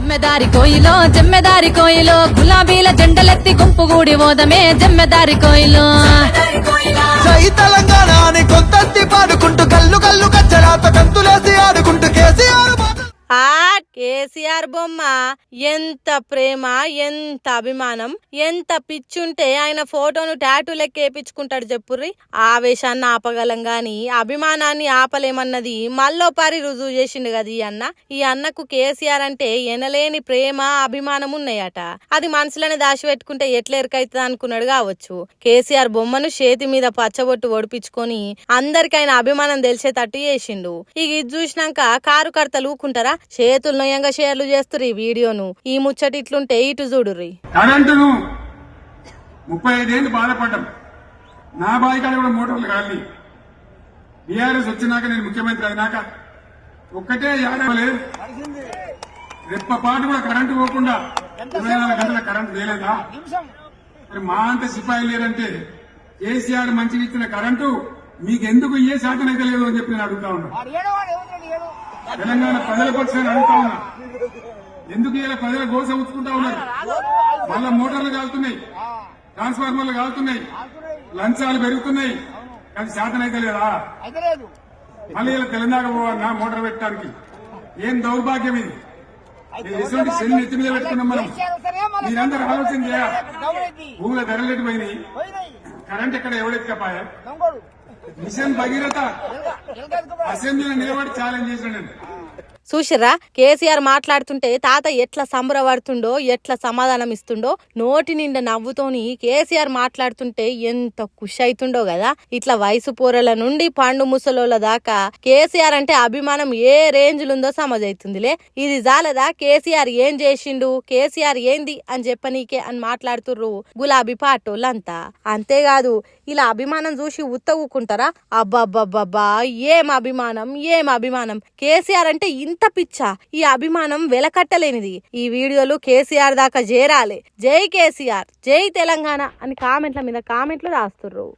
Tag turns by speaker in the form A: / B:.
A: జమ్మెదారి కోయిలో గులాబీల జెండలెత్తి గుంపుగూడి ఓదమే జమ్మెదారి కోయిలో
B: జై తెలంగాణ అని కొంతంతి పాడుకుంటూ కల్లు కల్లు గచ్చరాత కంతులేసి ఆడుకుంటూ
C: కేసీఆర్ బొమ్మ ఎంత ప్రేమ, ఎంత అభిమానం, ఎంత పిచ్చుంటే ఆయన ఫోటోను టాటూ లెక్క వేయించుకుంటాడు చెప్పుర్రి. ఆవేశాన్ని ఆపగలం గాని అభిమానాన్ని ఆపలేమన్నది మళ్ళోపారి రుజువు చేసిండు కదా ఈ అన్నకు కేసీఆర్ అంటే ఎనలేని ప్రేమ, అభిమానం ఉన్నాయట. అది మనసులోనే దాచిపెట్టుకుంటే ఎట్లా ఎరకైతుంది అనుకున్నాడు కావచ్చు. కేసీఆర్ బొమ్మను చేతి మీద పచ్చబొట్టు ఒడిపించుకొని అందరికైనా అభిమానం తెలిసేటట్టు చేసిండు. ఇక ఇది చూసినాక కారు కర్తలు ఊకుంటారా? చేతులు నొయ్యంగా షేర్లు చేస్తుర్రు ఈ వీడియోను. ఈ ముచ్చట ఇట్లుంటే ఇటు చూడుర్రి.
D: కరెంటును 35 ఏళ్ళు బాధపడ్డాం. నా బాయికాడ కూడా మోటార్లు కాలి. బీఆర్ఎస్ వచ్చినాక నేను ముఖ్యమంత్రి అయినాక ఒక్కటే ఏడవలేదు. రెప్పపాటు కూడా కరెంటు పోకుండా 24 గంటల కరెంటు వేయలేదా? మరి మా అంత సిపాయి లేదంటే కేసీఆర్ మంచిగా ఇచ్చిన కరెంటు మీకెందుకు ఏ శాతం అయితే లేదు అని చెప్పి నేను అడుగుతా ఉన్నా. తెలంగాణ ప్రజల పక్షాన్ని అడుగుతా ఉన్నా. ఎందుకు ఇలా ప్రజల గోస ఉంచుకుంటా ఉన్నారు? మళ్ళా మోటార్లు కాలుతున్నాయి, ట్రాన్స్ఫార్మర్లు కాలుతున్నాయి, లంచాలు పెరుగుతున్నాయి. అది శాతం అయితే లేదా? మళ్ళీ ఇలా తెలంగాణ పోవన్నా మోటార్ పెట్టడానికి? ఏం దౌర్భాగ్యం ఇది! ఎటువంటి శని నెత్తి మీద పెట్టుకున్నాం మనం. మీరందరూ ఆలోచన చేయాలి. భూముల ధరలు పోయినాయి, కరెంట్ ఎక్కడ ఎవడెక్కపాయా? మిషన్ భగీరథ అసెంబ్లీలో నిలబడి ఛాలెంజ్ చేశాను.
C: చూసిర్రా కేసీఆర్ మాట్లాడుతుంటే తాత ఎట్లా సంబరపడుతుండో, ఎట్లా సమాధానం ఇస్తుండో. నోటి నిండా నవ్వుతోని కేసీఆర్ మాట్లాడుతుంటే ఎంత ఖుషి అవుతుండో కదా. ఇట్లా వయసు పోరల నుండి పండు ముసలోళ్ళ దాకా కేసీఆర్ అంటే అభిమానం ఏ రేంజ్లుందో సమజైతుందిలే. ఇది జాలదా కేసీఆర్ ఏం చేసిండు, కేసీఆర్ ఏంది అని చెప్పనీకే అని మాట్లాడుతుర్రు గులాబీ పాటోళ్ళంతా. అంతేకాదు ఇలా అభిమానం చూసి ఉత్తగుకుంటారా? అబ్బబ్బబ్బబ్బా ఏం అభిమానం, ఏం అభిమానం! కేసీఆర్ అంటే ఇంత పిచ్చా? ఈ అభిమానం వెలకట్టలేనిది. ఈ వీడియోలు కేసీఆర్ దాకా చేరాలి. జై కేసీఆర్, జై తెలంగాణ అని కామెంట్ల మీద కామెంట్లు రాస్తుర్రు.